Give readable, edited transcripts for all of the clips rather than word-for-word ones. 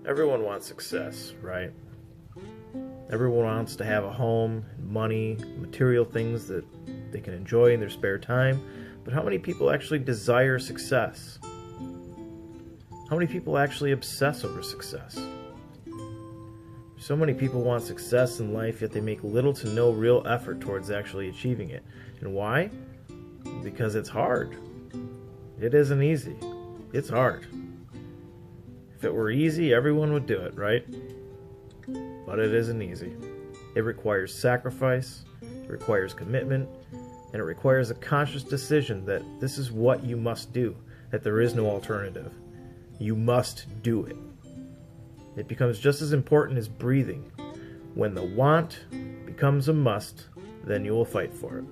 Everyone wants success, right? Everyone wants to have a home, money, material things that they can enjoy in their spare time. But how many people actually desire success? How many people actually obsess over success? So many people want success in life, yet they make little to no real effort towards actually achieving it. And why? Because it's hard. It isn't easy. It's hard. If it were easy, everyone would do it, right? But it isn't easy. It requires sacrifice, it requires commitment, and it requires a conscious decision that this is what you must do, that there is no alternative. You must do it. It becomes just as important as breathing. When the want becomes a must, then you will fight for it.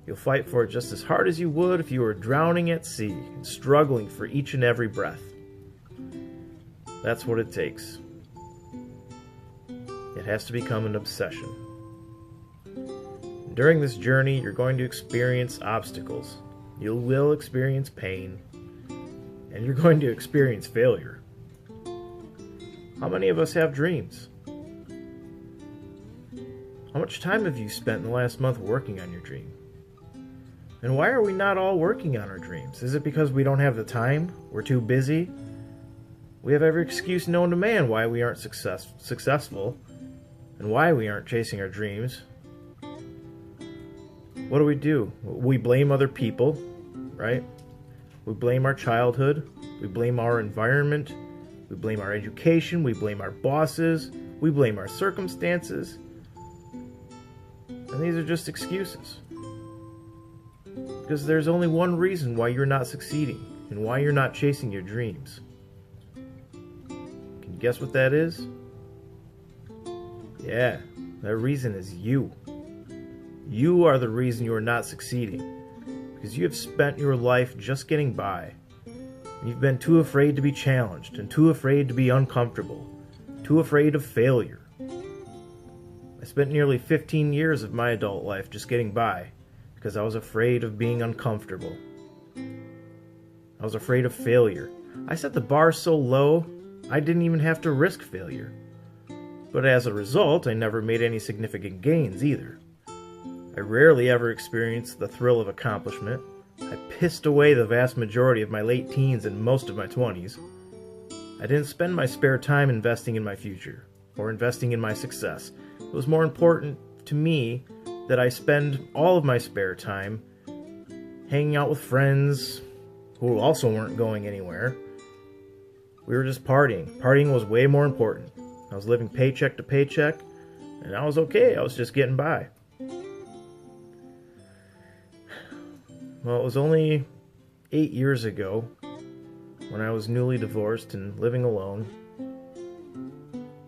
You'll fight for it just as hard as you would if you were drowning at sea and struggling for each and every breath. That's what it takes. It has to become an obsession. During this journey, you're going to experience obstacles. You will experience pain, and you're going to experience failure. How many of us have dreams? How much time have you spent in the last month working on your dream? And why are we not all working on our dreams? Is it because we don't have the time? We're too busy? We have every excuse known to man why we aren't successful and why we aren't chasing our dreams. What do? We blame other people, right? We blame our childhood. We blame our environment. We blame our education. We blame our bosses. We blame our circumstances. And these are just excuses. Because there's only one reason why you're not succeeding and why you're not chasing your dreams. Can you guess what that is? Yeah, that reason is you. You are the reason you are not succeeding. Because you have spent your life just getting by. You've been too afraid to be challenged and too afraid to be uncomfortable, too afraid of failure. I spent nearly 15 years of my adult life just getting by because I was afraid of being uncomfortable. I was afraid of failure. I set the bar so low, I didn't even have to risk failure. But as a result, I never made any significant gains either. I rarely ever experienced the thrill of accomplishment. I pissed away the vast majority of my late teens and most of my 20s. I didn't spend my spare time investing in my future or investing in my success. It was more important to me that I spend all of my spare time hanging out with friends who also weren't going anywhere. We were just partying. Partying was way more important. I was living paycheck to paycheck, and I was okay. I was just getting by. Well, it was only 8 years ago, when I was newly divorced and living alone.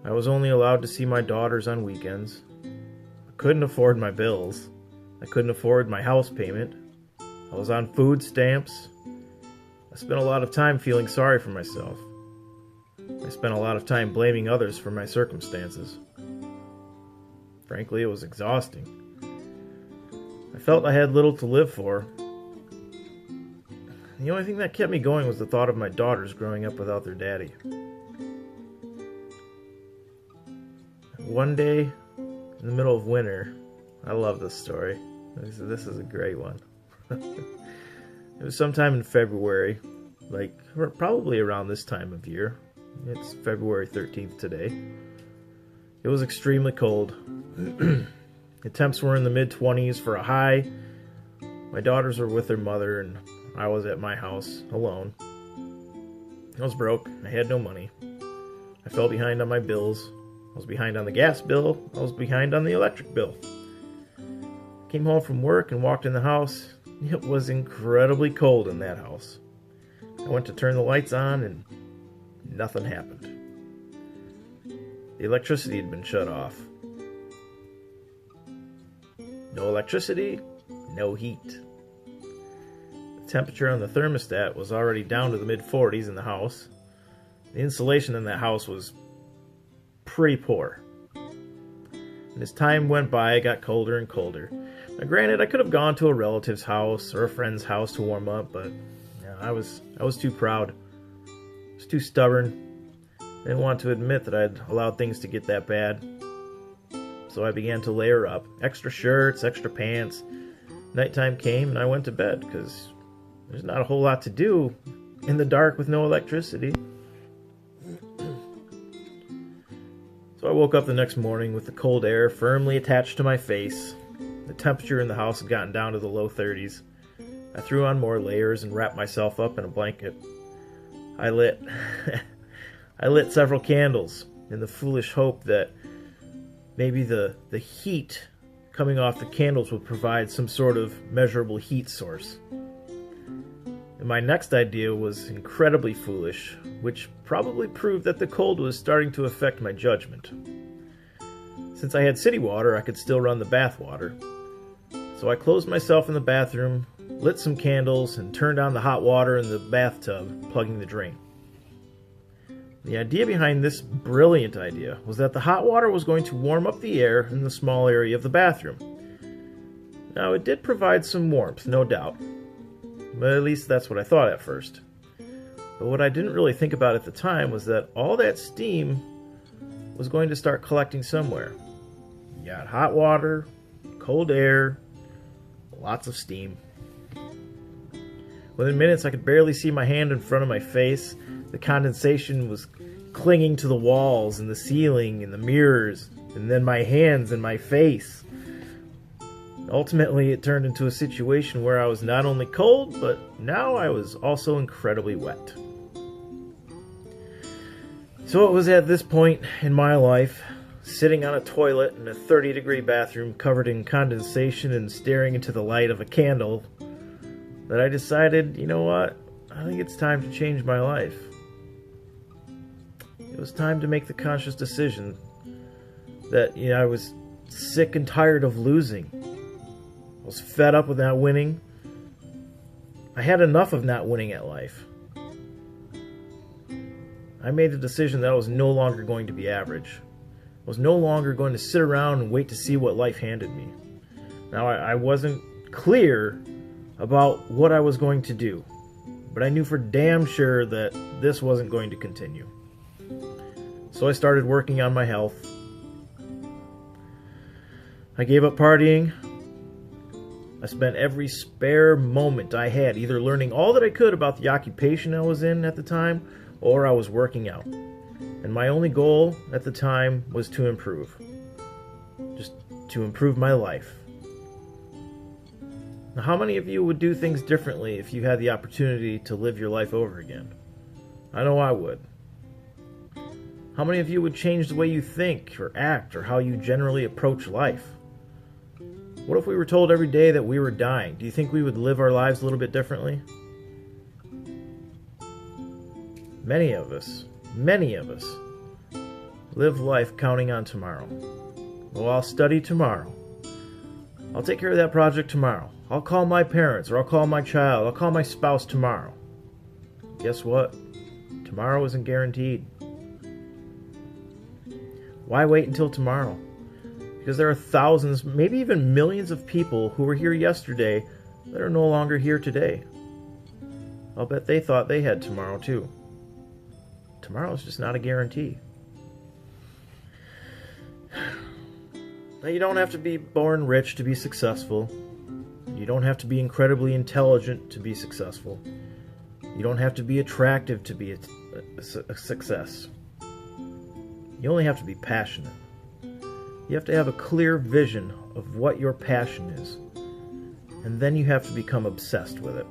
I was only allowed to see my daughters on weekends. I couldn't afford my bills. I couldn't afford my house payment. I was on food stamps. I spent a lot of time feeling sorry for myself. I spent a lot of time blaming others for my circumstances. Frankly, it was exhausting. I felt I had little to live for. The only thing that kept me going was the thought of my daughters growing up without their daddy. One day, in the middle of winter, I love this story. This is a great one. It was sometime in February, like probably around this time of year. It's February 13th today. It was extremely cold. The temps were in the mid-20s for a high. My daughters were with their mother, and I was at my house alone. I was broke. I had no money. I fell behind on my bills. I was behind on the gas bill. I was behind on the electric bill. Came home from work and walked in the house. It was incredibly cold in that house. I went to turn the lights on and nothing happened. The electricity had been shut off. No electricity, no heat. The temperature on the thermostat was already down to the mid-40s in the house. The insulation in that house was pretty poor. And as time went by, it got colder and colder. Now, granted, I could have gone to a relative's house or a friend's house to warm up, but I was too proud. I was too stubborn. I didn't want to admit that I'd allowed things to get that bad. So I began to layer up. Extra shirts, extra pants. Nighttime came and I went to bed because there's not a whole lot to do in the dark with no electricity. So I woke up the next morning with the cold air firmly attached to my face. The temperature in the house had gotten down to the low 30s. I threw on more layers and wrapped myself up in a blanket. I lit several candles in the foolish hope that maybe the heat coming off the candles would provide some sort of measurable heat source. And my next idea was incredibly foolish, which probably proved that the cold was starting to affect my judgment. Since I had city water, I could still run the bath water. So I closed myself in the bathroom, lit some candles, and turned on the hot water in the bathtub, plugging the drain. The idea behind this brilliant idea was that the hot water was going to warm up the air in the small area of the bathroom. Now, it did provide some warmth, no doubt. But at least that's what I thought at first. But what I didn't really think about at the time was that all that steam was going to start collecting somewhere. You got hot water, cold air, lots of steam. Within minutes, I could barely see my hand in front of my face. The condensation was clinging to the walls and the ceiling and the mirrors, and then my hands and my face. Ultimately, it turned into a situation where I was not only cold, but now I was also incredibly wet. So it was at this point in my life, sitting on a toilet in a 30-degree bathroom covered in condensation and staring into the light of a candle, that I decided, you know what, I think it's time to change my life. It was time to make the conscious decision that, I was sick and tired of losing. I was fed up with not winning. I had enough of not winning at life. I made the decision that I was no longer going to be average. I was no longer going to sit around and wait to see what life handed me. Now, I wasn't clear about what I was going to do, but I knew for damn sure that this wasn't going to continue. So I started working on my health. I gave up partying. I spent every spare moment I had either learning all that I could about the occupation I was in at the time, or I was working out. And my only goal at the time was to improve. Just to improve my life. Now, how many of you would do things differently if you had the opportunity to live your life over again? I know I would. How many of you would change the way you think or act or how you generally approach life? What if we were told every day that we were dying? Do you think we would live our lives a little bit differently? Many of us live life counting on tomorrow. Well, I'll study tomorrow. I'll take care of that project tomorrow. I'll call my parents, or I'll call my child. I'll call my spouse tomorrow. Guess what? Tomorrow isn't guaranteed. Why wait until tomorrow? Because there are thousands, maybe even millions of people who were here yesterday that are no longer here today. I'll bet they thought they had tomorrow too. Tomorrow's just not a guarantee. Now, you don't have to be born rich to be successful. You don't have to be incredibly intelligent to be successful. You don't have to be attractive to be a success. You only have to be passionate. You have to have a clear vision of what your passion is. And then you have to become obsessed with it.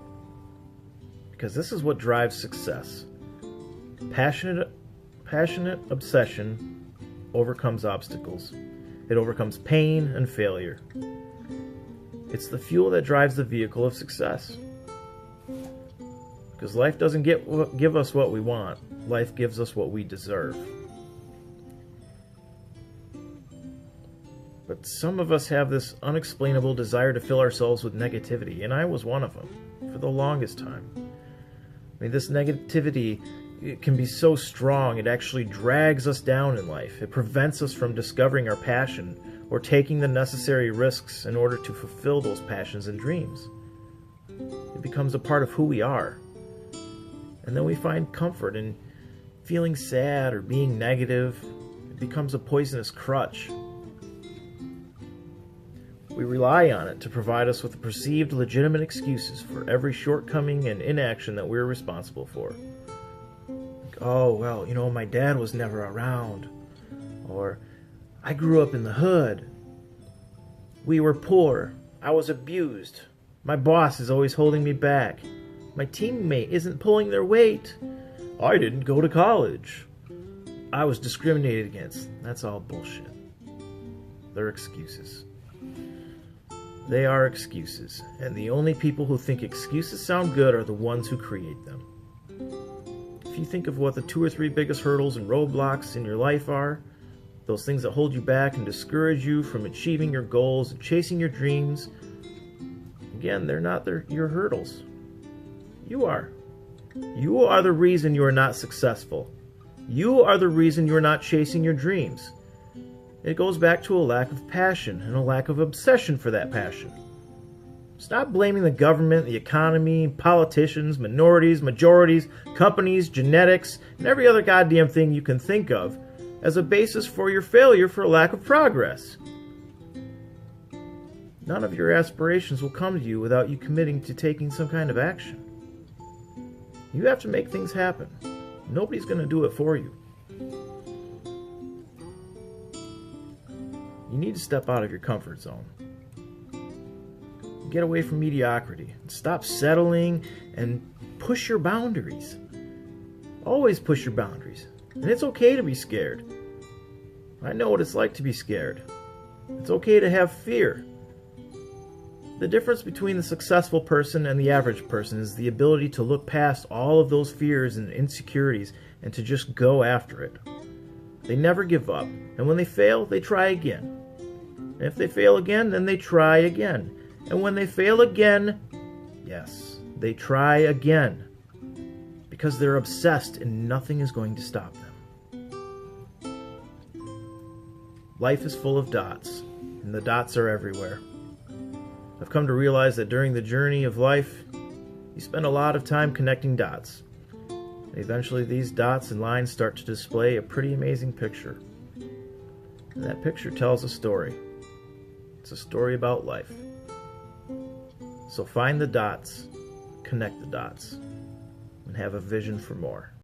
Because this is what drives success. Passionate obsession overcomes obstacles. It overcomes pain and failure. It's the fuel that drives the vehicle of success. Because life doesn't give us what we want. Life gives us what we deserve. But some of us have this unexplainable desire to fill ourselves with negativity, and I was one of them for the longest time. I mean, this negativity, it can be so strong, it actually drags us down in life. It prevents us from discovering our passion or taking the necessary risks in order to fulfill those passions and dreams. It becomes a part of who we are. And then we find comfort in Feeling sad or being negative, it becomes a poisonous crutch. We rely on it to provide us with perceived legitimate excuses for every shortcoming and inaction that we're responsible for. Like, oh, well, my dad was never around. Or, I grew up in the hood. We were poor. I was abused. My boss is always holding me back. My teammate isn't pulling their weight. I didn't go to college. I was discriminated against. That's all bullshit. They're excuses. They are excuses, and the only people who think excuses sound good are the ones who create them. If you think of what the 2 or 3 biggest hurdles and roadblocks in your life are, those things that hold you back and discourage you from achieving your goals and chasing your dreams, again, they're not your hurdles. You are. You are the reason you are not successful. You are the reason you are not chasing your dreams. It goes back to a lack of passion and a lack of obsession for that passion. Stop blaming the government, the economy, politicians, minorities, majorities, companies, genetics, and every other goddamn thing you can think of as a basis for your failure for a lack of progress. None of your aspirations will come to you without you committing to taking some kind of action. You have to make things happen. Nobody's going to do it for you. You need to step out of your comfort zone. Get away from mediocrity. Stop settling and push your boundaries. Always push your boundaries. And it's okay to be scared. I know what it's like to be scared. It's okay to have fear. The difference between the successful person and the average person is the ability to look past all of those fears and insecurities and to just go after it. They never give up, and when they fail, they try again. And if they fail again, then they try again. And when they fail again, yes, they try again. Because they're obsessed and nothing is going to stop them. Life is full of dots, and the dots are everywhere. I've come to realize that during the journey of life, you spend a lot of time connecting dots. And eventually these dots and lines start to display a pretty amazing picture. And that picture tells a story. It's a story about life. So find the dots, connect the dots, and have a vision for more.